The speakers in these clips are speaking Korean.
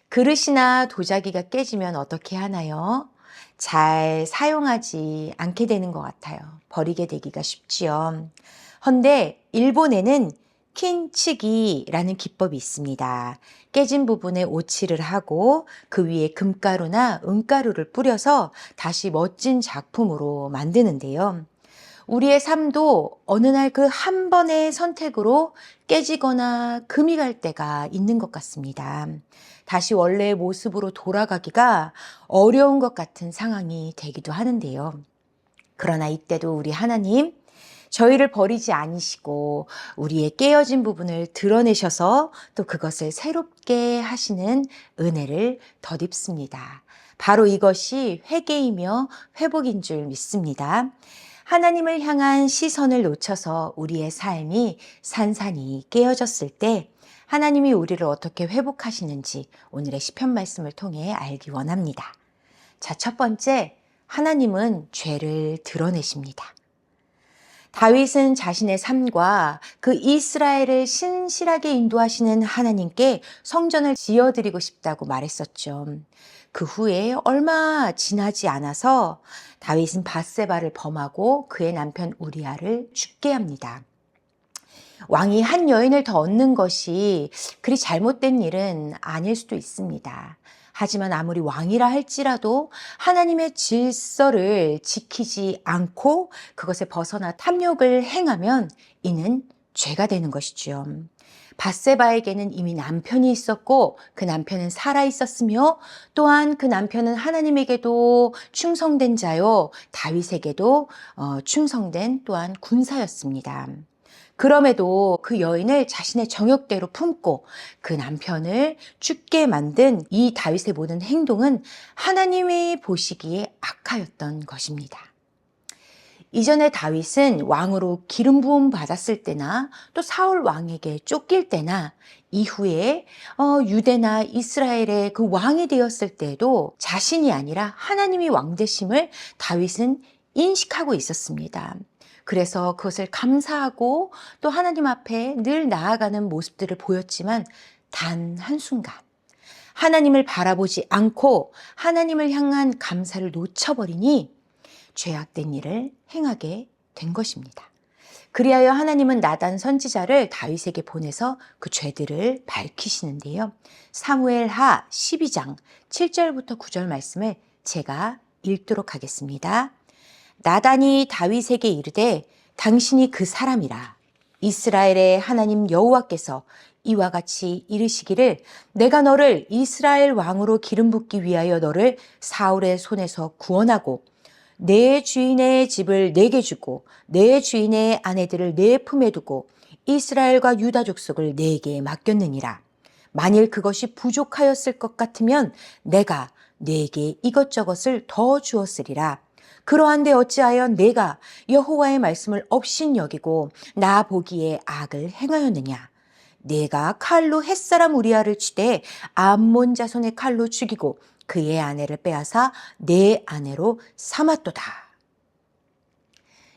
그릇이나 도자기가 깨지면 어떻게 하나요? 잘 사용하지 않게 되는 것 같아요. 버리게 되기가 쉽지요. 헌데 일본에는 킨치기라는 기법이 있습니다. 깨진 부분에 오칠을 하고 그 위에 금가루나 은가루를 뿌려서 다시 멋진 작품으로 만드는데요. 우리의 삶도 어느 날 그 한 번의 선택으로 깨지거나 금이 갈 때가 있는 것 같습니다. 다시 원래의 모습으로 돌아가기가 어려운 것 같은 상황이 되기도 하는데요. 그러나 이때도 우리 하나님, 저희를 버리지 않으시고 우리의 깨어진 부분을 드러내셔서 또 그것을 새롭게 하시는 은혜를 덧입습니다. 바로 이것이 회개이며 회복인 줄 믿습니다. 하나님을 향한 시선을 놓쳐서 우리의 삶이 산산이 깨어졌을 때 하나님이 우리를 어떻게 회복하시는지 오늘의 시편 말씀을 통해 알기 원합니다. 자, 첫 번째, 하나님은 죄를 드러내십니다. 다윗은 자신의 삶과 그 이스라엘을 신실하게 인도하시는 하나님께 성전을 지어드리고 싶다고 말했었죠. 그 후에 얼마 지나지 않아서 다윗은 밧세바를 범하고 그의 남편 우리아를 죽게 합니다. 왕이 한 여인을 더 얻는 것이 그리 잘못된 일은 아닐 수도 있습니다. 하지만 아무리 왕이라 할지라도 하나님의 질서를 지키지 않고 그것에 벗어나 탐욕을 행하면 이는 죄가 되는 것이지요. 밧세바에게는 이미 남편이 있었고 그 남편은 살아 있었으며 또한 그 남편은 하나님에게도 충성된 자요 다윗에게도 충성된 또한 군사였습니다. 그럼에도 그 여인을 자신의 정욕대로 품고 그 남편을 죽게 만든 이 다윗의 모든 행동은 하나님이 보시기에 악하였던 것입니다. 이전에 다윗은 왕으로 기름 부음 받았을 때나 또 사울 왕에게 쫓길 때나 이후에 유대나 이스라엘의 그 왕이 되었을 때에도 자신이 아니라 하나님이 왕 되심을 다윗은 인식하고 있었습니다. 그래서 그것을 감사하고 또 하나님 앞에 늘 나아가는 모습들을 보였지만 단 한순간 하나님을 바라보지 않고 하나님을 향한 감사를 놓쳐버리니 죄악된 일을 행하게 된 것입니다. 그리하여 하나님은 나단 선지자를 다윗에게 보내서 그 죄들을 밝히시는데요. 사무엘하 12장 7절부터 9절 말씀을 제가 읽도록 하겠습니다. 나단이 다윗에게 이르되 당신이 그 사람이라. 이스라엘의 하나님 여호와께서 이와 같이 이르시기를 내가 너를 이스라엘 왕으로 기름 붓기 위하여 너를 사울의 손에서 구원하고 내 주인의 집을 내게 주고 내 주인의 아내들을 내 품에 두고 이스라엘과 유다 족속을 내게 맡겼느니라. 만일 그것이 부족하였을 것 같으면 내가 내게 이것저것을 더 주었으리라. 그러한데 어찌하여 내가 여호와의 말씀을 업신여기고 나 보기에 악을 행하였느냐. 내가 칼로 햇사람 우리아를 치되 암몬 자손의 칼로 죽이고 그의 아내를 빼앗아 내 아내로 삼았도다.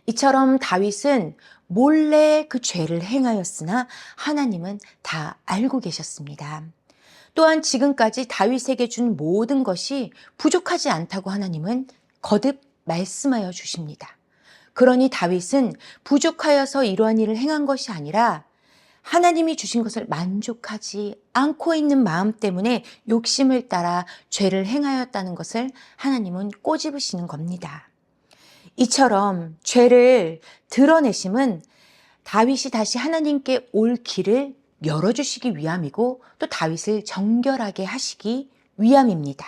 이처럼 다윗은 몰래 그 죄를 행하였으나 하나님은 다 알고 계셨습니다. 또한 지금까지 다윗에게 준 모든 것이 부족하지 않다고 하나님은 거듭 말씀하여 주십니다. 그러니 다윗은 부족하여서 이러한 일을 행한 것이 아니라 하나님이 주신 것을 만족하지 않고 있는 마음 때문에 욕심을 따라 죄를 행하였다는 것을 하나님은 꼬집으시는 겁니다. 이처럼 죄를 드러내심은 다윗이 다시 하나님께 올 길을 열어주시기 위함이고 또 다윗을 정결하게 하시기 위함입니다.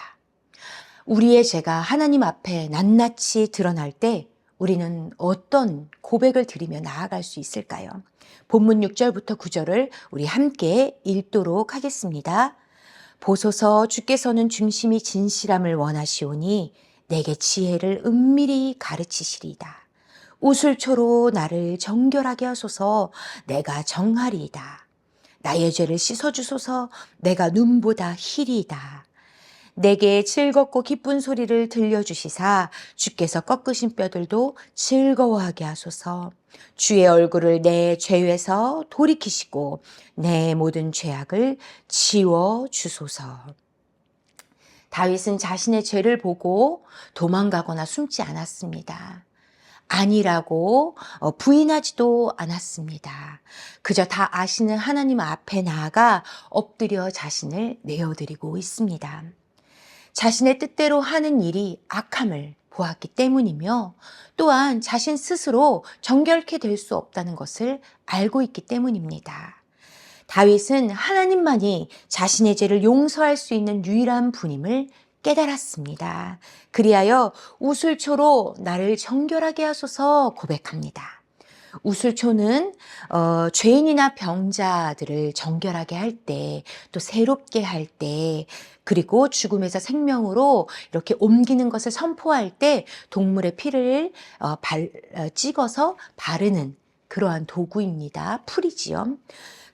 우리의 죄가 하나님 앞에 낱낱이 드러날 때 우리는 어떤 고백을 드리며 나아갈 수 있을까요? 본문 6절부터 9절을 우리 함께 읽도록 하겠습니다. 보소서 주께서는 중심이 진실함을 원하시오니 내게 지혜를 은밀히 가르치시리이다. 우슬초로 나를 정결하게 하소서 내가 정하리이다. 나의 죄를 씻어주소서 내가 눈보다 희리이다. 내게 즐겁고 기쁜 소리를 들려주시사 주께서 꺾으신 뼈들도 즐거워하게 하소서. 주의 얼굴을 내 죄에서 돌이키시고 내 모든 죄악을 지워 주소서. 다윗은 자신의 죄를 보고 도망가거나 숨지 않았습니다. 아니라고 부인하지도 않았습니다. 그저 다 아시는 하나님 앞에 나아가 엎드려 자신을 내어드리고 있습니다. 자신의 뜻대로 하는 일이 악함을 보았기 때문이며 또한 자신 스스로 정결케 될 수 없다는 것을 알고 있기 때문입니다. 다윗은 하나님만이 자신의 죄를 용서할 수 있는 유일한 분임을 깨달았습니다. 그리하여 우슬초로 나를 정결하게 하소서 고백합니다. 우슬초는 죄인이나 병자들을 정결하게 할 때, 또 새롭게 할 때, 그리고 죽음에서 생명으로 이렇게 옮기는 것을 선포할 때 동물의 피를 찍어서 바르는 그러한 도구입니다. 풀이지요.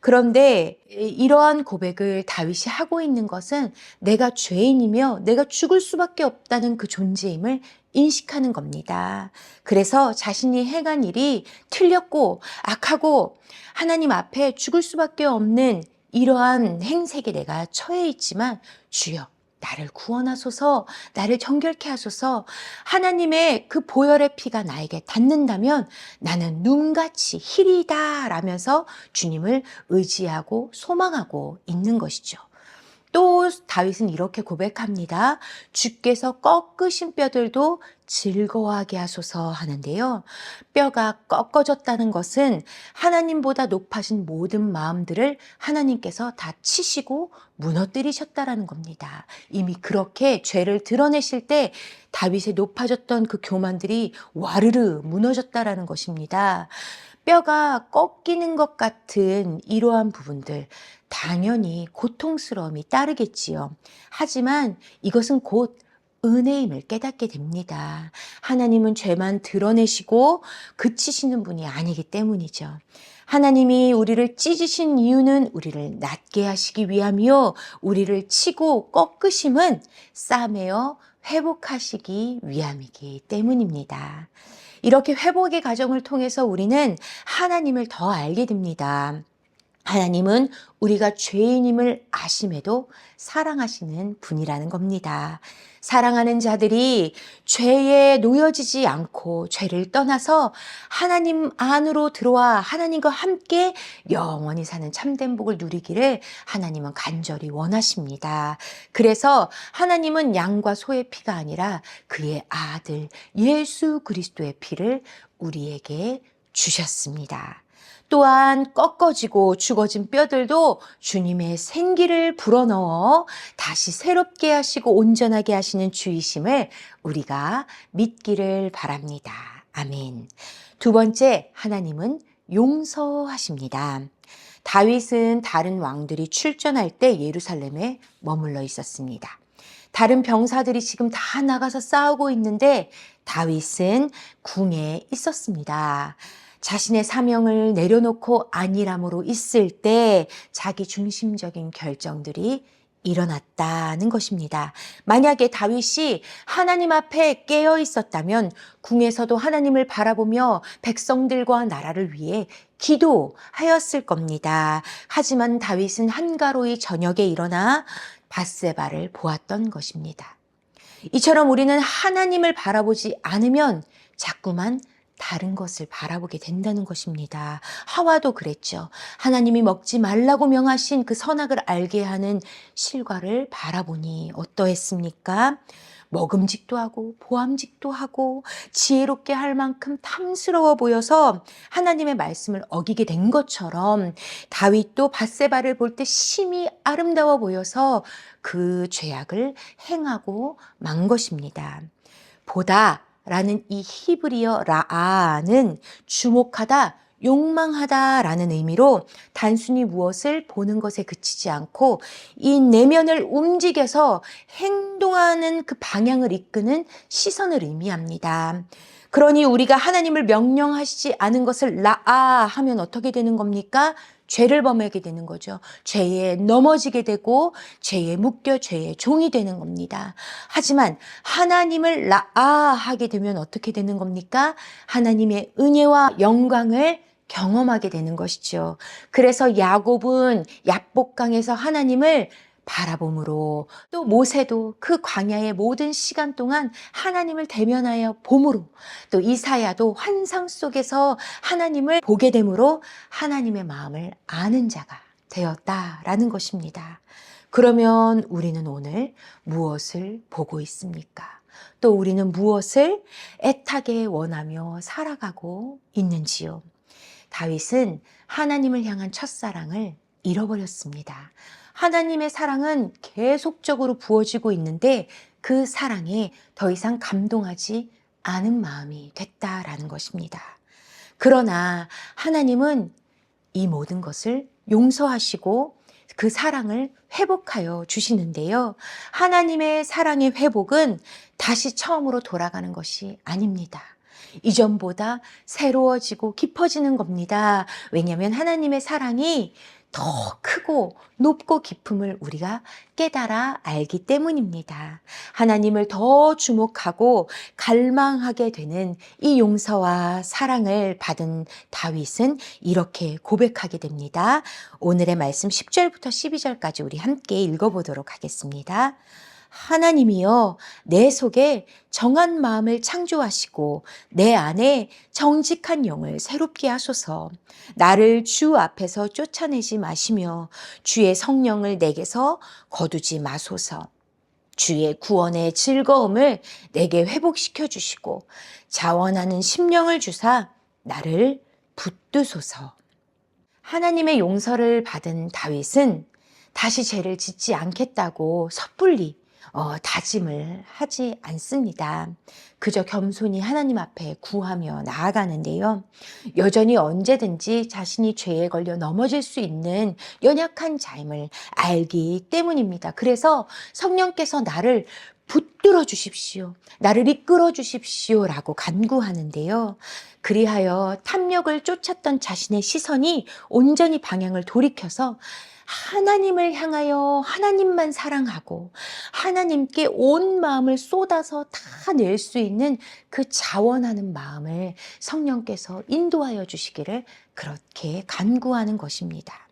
그런데 이러한 고백을 다윗이 하고 있는 것은 내가 죄인이며 내가 죽을 수밖에 없다는 그 존재임을 인식하는 겁니다. 그래서 자신이 행한 일이 틀렸고 악하고 하나님 앞에 죽을 수밖에 없는 이러한 행색에 내가 처해 있지만 주여 나를 구원하소서, 나를 정결케 하소서. 하나님의 그 보혈의 피가 나에게 닿는다면 나는 눈같이 희리다 라면서 주님을 의지하고 소망하고 있는 것이죠. 또 다윗은 이렇게 고백합니다. 주께서 꺾으신 뼈들도 즐거워하게 하소서 하는데요. 뼈가 꺾어졌다는 것은 하나님보다 높아진 모든 마음들을 하나님께서 다 치시고 무너뜨리셨다라는 겁니다. 이미 그렇게 죄를 드러내실 때 다윗의 높아졌던 그 교만들이 와르르 무너졌다라는 것입니다. 뼈가 꺾이는 것 같은 이러한 부분들 당연히 고통스러움이 따르겠지요. 하지만 이것은 곧 은혜임을 깨닫게 됩니다. 하나님은 죄만 드러내시고 그치시는 분이 아니기 때문이죠. 하나님이 우리를 찢으신 이유는 우리를 낫게 하시기 위함이요. 우리를 치고 꺾으심은 싸매어 회복하시기 위함이기 때문입니다. 이렇게 회복의 과정을 통해서 우리는 하나님을 더 알게 됩니다. 하나님은 우리가 죄인임을 아심에도 사랑하시는 분이라는 겁니다. 사랑하는 자들이 죄에 놓여지지 않고 죄를 떠나서 하나님 안으로 들어와 하나님과 함께 영원히 사는 참된 복을 누리기를 하나님은 간절히 원하십니다. 그래서 하나님은 양과 소의 피가 아니라 그의 아들 예수 그리스도의 피를 우리에게 주셨습니다. 또한 꺾어지고 죽어진 뼈들도 주님의 생기를 불어넣어 다시 새롭게 하시고 온전하게 하시는 주이심을 우리가 믿기를 바랍니다. 아멘. 두 번째, 하나님은 용서하십니다. 다윗은 다른 왕들이 출전할 때 예루살렘에 머물러 있었습니다. 다른 병사들이 지금 다 나가서 싸우고 있는데 다윗은 궁에 있었습니다. 자신의 사명을 내려놓고 안일함으로 있을 때 자기 중심적인 결정들이 일어났다는 것입니다. 만약에 다윗이 하나님 앞에 깨어 있었다면 궁에서도 하나님을 바라보며 백성들과 나라를 위해 기도하였을 겁니다. 하지만 다윗은 한가로이 저녁에 일어나 밧세바를 보았던 것입니다. 이처럼 우리는 하나님을 바라보지 않으면 자꾸만 다른 것을 바라보게 된다는 것입니다. 하와도 그랬죠. 하나님이 먹지 말라고 명하신 그 선악을 알게 하는 실과를 바라보니 어떠했습니까? 먹음직도 하고 보암직도 하고 지혜롭게 할 만큼 탐스러워 보여서 하나님의 말씀을 어기게 된 것처럼 다윗도 밧세바를 볼 때 심히 아름다워 보여서 그 죄악을 행하고 만 것입니다. 보다 라는 이 히브리어 라아는 주목하다, 욕망하다 라는 의미로 단순히 무엇을 보는 것에 그치지 않고 이 내면을 움직여서 행동하는 그 방향을 이끄는 시선을 의미합니다. 그러니 우리가 하나님을 명령하시지 않은 것을 라아 하면 어떻게 되는 겁니까? 죄를 범하게 되는 거죠. 죄에 넘어지게 되고 죄에 묶여 죄의 종이 되는 겁니다. 하지만 하나님을 라아하게 되면 어떻게 되는 겁니까? 하나님의 은혜와 영광을 경험하게 되는 것이죠. 그래서 야곱은 야복강에서 하나님을 바라봄으로, 또 모세도 그 광야의 모든 시간 동안 하나님을 대면하여 봄으로, 또 이사야도 환상 속에서 하나님을 보게 되므로 하나님의 마음을 아는 자가 되었다라는 것입니다. 그러면 우리는 오늘 무엇을 보고 있습니까? 또 우리는 무엇을 애타게 원하며 살아가고 있는지요? 다윗은 하나님을 향한 첫사랑을 잃어버렸습니다. 하나님의 사랑은 계속적으로 부어지고 있는데 그 사랑에 더 이상 감동하지 않은 마음이 됐다라는 것입니다. 그러나 하나님은 이 모든 것을 용서하시고 그 사랑을 회복하여 주시는데요. 하나님의 사랑의 회복은 다시 처음으로 돌아가는 것이 아닙니다. 이전보다 새로워지고 깊어지는 겁니다. 왜냐하면 하나님의 사랑이 더 크고 높고 깊음을 우리가 깨달아 알기 때문입니다. 하나님을 더 주목하고 갈망하게 되는 이 용서와 사랑을 받은 다윗은 이렇게 고백하게 됩니다. 오늘의 말씀 10절부터 12절까지 우리 함께 읽어보도록 하겠습니다. 하나님이여 내 속에 정한 마음을 창조하시고 내 안에 정직한 영을 새롭게 하소서. 나를 주 앞에서 쫓아내지 마시며 주의 성령을 내게서 거두지 마소서. 주의 구원의 즐거움을 내게 회복시켜 주시고 자원하는 심령을 주사 나를 붙드소서. 하나님의 용서를 받은 다윗은 다시 죄를 짓지 않겠다고 섣불리 다짐을 하지 않습니다. 그저 겸손히 하나님 앞에 구하며 나아가는데요. 여전히 언제든지 자신이 죄에 걸려 넘어질 수 있는 연약한 자임을 알기 때문입니다. 그래서 성령께서 나를 붙들어 주십시오. 나를 이끌어 주십시오. 라고 간구하는데요. 그리하여 탐욕을 쫓았던 자신의 시선이 온전히 방향을 돌이켜서 하나님을 향하여 하나님만 사랑하고 하나님께 온 마음을 쏟아서 다 낼 수 있는 그 자원하는 마음을 성령께서 인도하여 주시기를 그렇게 간구하는 것입니다.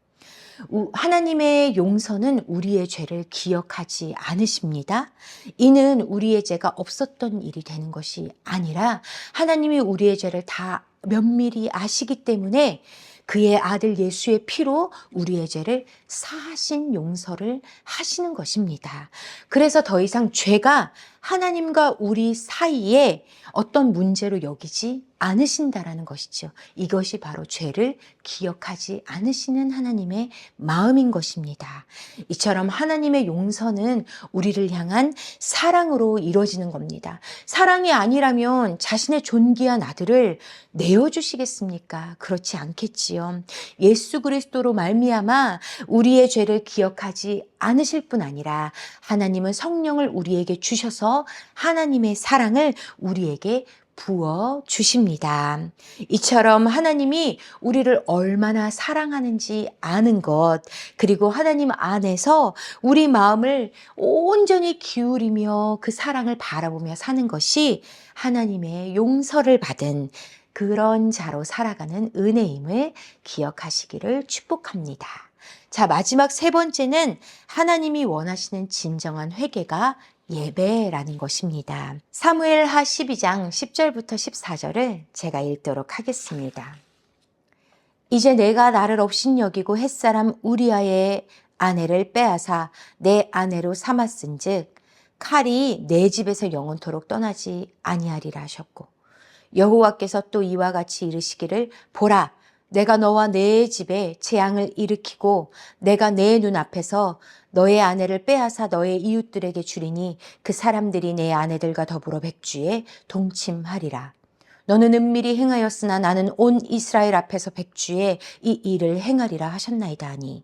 하나님의 용서는 우리의 죄를 기억하지 않으십니다. 이는 우리의 죄가 없었던 일이 되는 것이 아니라 하나님이 우리의 죄를 다 면밀히 아시기 때문에 그의 아들 예수의 피로 우리의 죄를 사하신 용서를 하시는 것입니다. 그래서 더 이상 죄가 하나님과 우리 사이에 어떤 문제로 여기지 않으신다라는 것이죠. 이것이 바로 죄를 기억하지 않으시는 하나님의 마음인 것입니다. 이처럼 하나님의 용서는 우리를 향한 사랑으로 이루어지는 겁니다. 사랑이 아니라면 자신의 존귀한 아들을 내어주시겠습니까? 그렇지 않겠지요. 예수 그리스도로 말미암아 우리의 죄를 기억하지 않으실 뿐 아니라 하나님은 성령을 우리에게 주셔서 하나님의 사랑을 우리에게 부어 주십니다. 이처럼 하나님이 우리를 얼마나 사랑하는지 아는 것, 그리고 하나님 안에서 우리 마음을 온전히 기울이며 그 사랑을 바라보며 사는 것이 하나님의 용서를 받은 그런 자로 살아가는 은혜임을 기억하시기를 축복합니다. 자, 마지막 세 번째는 하나님이 원하시는 진정한 회개가 예배라는 것입니다. 사무엘하 12장 10절부터 14절을 제가 읽도록 하겠습니다. 이제 내가 나를 업신여기고 햇사람 우리아의 아내를 빼앗아 내 아내로 삼았은즉 칼이 내 집에서 영원토록 떠나지 아니하리라 하셨고, 여호와께서 또 이와 같이 이르시기를 보라, 내가 너와 내 집에 재앙을 일으키고 내가 내 눈앞에서 너의 아내를 빼앗아 너의 이웃들에게 주리니 그 사람들이 내 아내들과 더불어 백주에 동침하리라. 너는 은밀히 행하였으나 나는 온 이스라엘 앞에서 백주에 이 일을 행하리라 하셨나이다 하니,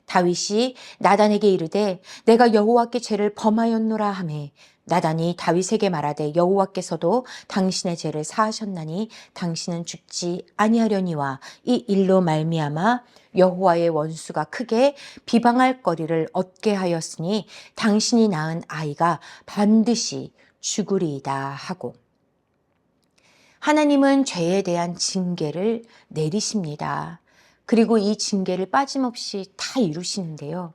다윗이 나단에게 이르되 내가 여호와께 죄를 범하였노라 하매, 나단이 다윗에게 말하되 여호와께서도 당신의 죄를 사하셨나니 당신은 죽지 아니하려니와 이 일로 말미암아 여호와의 원수가 크게 비방할 거리를 얻게 하였으니 당신이 낳은 아이가 반드시 죽으리이다 하고, 하나님은 죄에 대한 징계를 내리십니다. 그리고 이 징계를 빠짐없이 다 이루시는데요.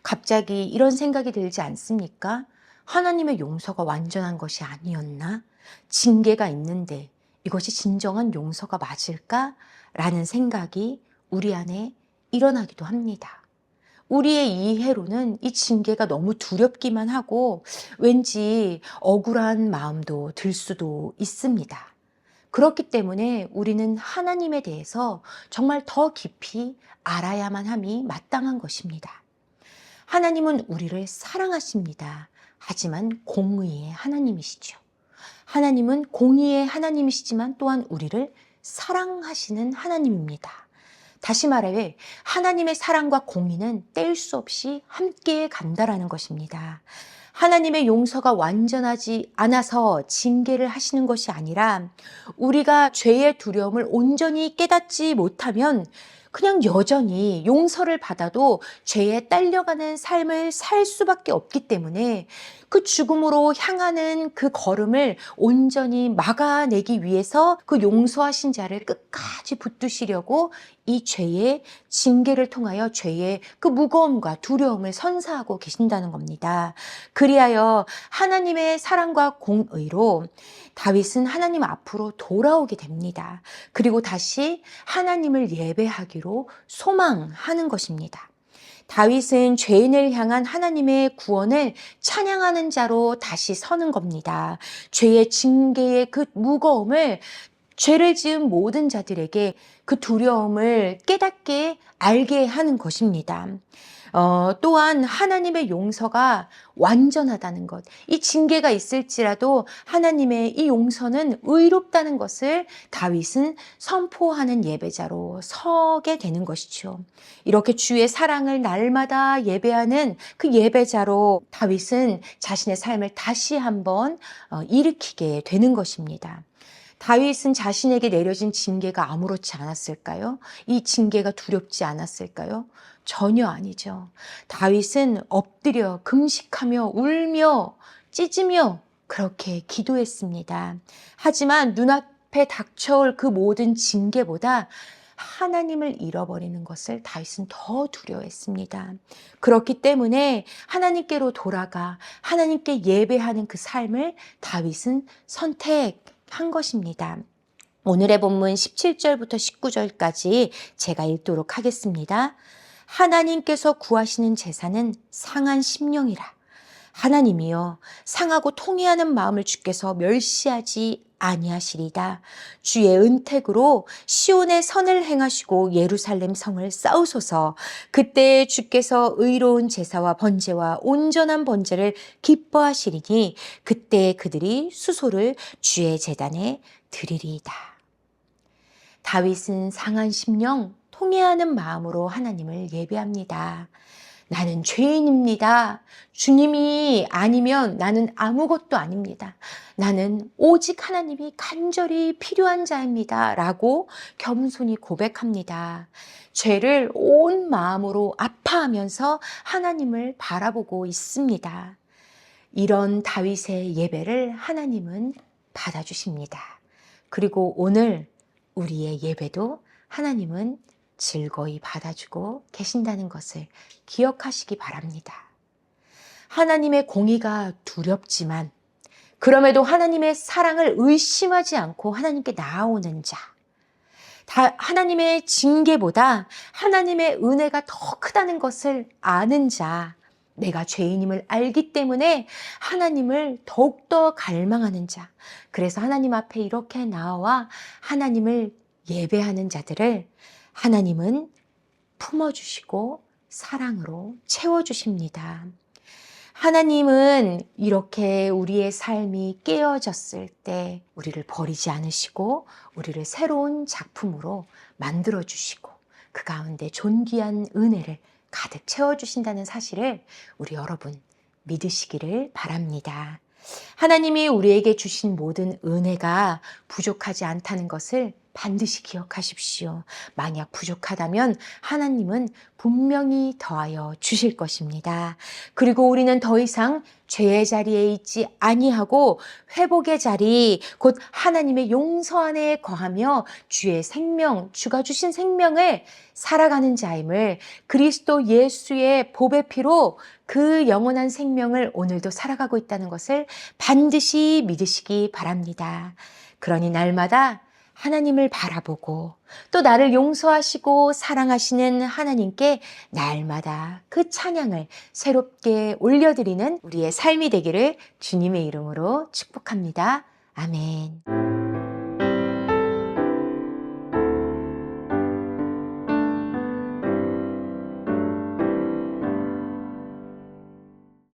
갑자기 이런 생각이 들지 않습니까? 하나님의 용서가 완전한 것이 아니었나? 징계가 있는데 이것이 진정한 용서가 맞을까? 라는 생각이 우리 안에 일어나기도 합니다. 우리의 이해로는 이 징계가 너무 두렵기만 하고 왠지 억울한 마음도 들 수도 있습니다. 그렇기 때문에 우리는 하나님에 대해서 정말 더 깊이 알아야만 함이 마땅한 것입니다. 하나님은 우리를 사랑하십니다. 하지만 공의의 하나님이시죠. 하나님은 공의의 하나님이시지만 또한 우리를 사랑하시는 하나님입니다. 다시 말해 하나님의 사랑과 공의는 뗄 수 없이 함께 간다라는 것입니다. 하나님의 용서가 완전하지 않아서 징계를 하시는 것이 아니라 우리가 죄의 두려움을 온전히 깨닫지 못하면 그냥 여전히 용서를 받아도 죄에 딸려가는 삶을 살 수밖에 없기 때문에 그 죽음으로 향하는 그 걸음을 온전히 막아내기 위해서 그 용서하신 자를 끝까지 붙드시려고 이 죄의 징계를 통하여 죄의 그 무거움과 두려움을 선사하고 계신다는 겁니다. 그리하여 하나님의 사랑과 공의로 다윗은 하나님 앞으로 돌아오게 됩니다. 그리고 다시 하나님을 예배하기로 소망하는 것입니다. 다윗은 죄인을 향한 하나님의 구원을 찬양하는 자로 다시 서는 겁니다. 죄의 징계의 그 무거움을 죄를 지은 모든 자들에게 그 두려움을 깨닫게 알게 하는 것입니다. 또한 하나님의 용서가 완전하다는 것, 이 징계가 있을지라도 하나님의 이 용서는 의롭다는 것을 다윗은 선포하는 예배자로 서게 되는 것이죠. 이렇게 주의 사랑을 날마다 예배하는 그 예배자로 다윗은 자신의 삶을 다시 한번 일으키게 되는 것입니다. 다윗은 자신에게 내려진 징계가 아무렇지 않았을까요? 이 징계가 두렵지 않았을까요? 전혀 아니죠. 다윗은 엎드려 금식하며 울며 찢으며 그렇게 기도했습니다. 하지만 눈앞에 닥쳐올 그 모든 징계보다 하나님을 잃어버리는 것을 다윗은 더 두려워했습니다. 그렇기 때문에 하나님께로 돌아가 하나님께 예배하는 그 삶을 다윗은 선택한 것입니다. 오늘의 본문 17절부터 19절까지 제가 읽도록 하겠습니다. 하나님께서 구하시는 제사는 상한 심령이라. 하나님이여 상하고 통회하는 마음을 주께서 멸시하지 아니하시리다. 주의 은택으로 시온의 선을 행하시고 예루살렘 성을 쌓으소서. 그때 주께서 의로운 제사와 번제와 온전한 번제를 기뻐하시리니 그때 그들이 수소를 주의 제단에 드리리이다. 다윗은 상한 심령, 통회하는 마음으로 하나님을 예배합니다. 나는 죄인입니다. 주님이 아니면 나는 아무것도 아닙니다. 나는 오직 하나님이 간절히 필요한 자입니다. 라고 겸손히 고백합니다. 죄를 온 마음으로 아파하면서 하나님을 바라보고 있습니다. 이런 다윗의 예배를 하나님은 받아주십니다. 그리고 오늘 우리의 예배도 하나님은 즐거이 받아주고 계신다는 것을 기억하시기 바랍니다. 하나님의 공의가 두렵지만 그럼에도 하나님의 사랑을 의심하지 않고 하나님께 나아오는 자, 하나님의 징계보다 하나님의 은혜가 더 크다는 것을 아는 자, 내가 죄인임을 알기 때문에 하나님을 더욱더 갈망하는 자, 그래서 하나님 앞에 이렇게 나와 하나님을 예배하는 자들을 하나님은 품어주시고 사랑으로 채워주십니다. 하나님은 이렇게 우리의 삶이 깨어졌을 때 우리를 버리지 않으시고 우리를 새로운 작품으로 만들어주시고 그 가운데 존귀한 은혜를 가득 채워주신다는 사실을 우리 여러분 믿으시기를 바랍니다. 하나님이 우리에게 주신 모든 은혜가 부족하지 않다는 것을 반드시 기억하십시오. 만약 부족하다면 하나님은 분명히 더하여 주실 것입니다. 그리고 우리는 더 이상 죄의 자리에 있지 아니하고 회복의 자리, 곧 하나님의 용서 안에 거하며 주의 생명, 주가 주신 생명을 살아가는 자임을, 그리스도 예수의 보배 피로 그 영원한 생명을 오늘도 살아가고 있다는 것을 반드시 믿으시기 바랍니다. 그러니 날마다 하나님을 바라보고 또 나를 용서하시고 사랑하시는 하나님께 날마다 그 찬양을 새롭게 올려드리는 우리의 삶이 되기를 주님의 이름으로 축복합니다. 아멘.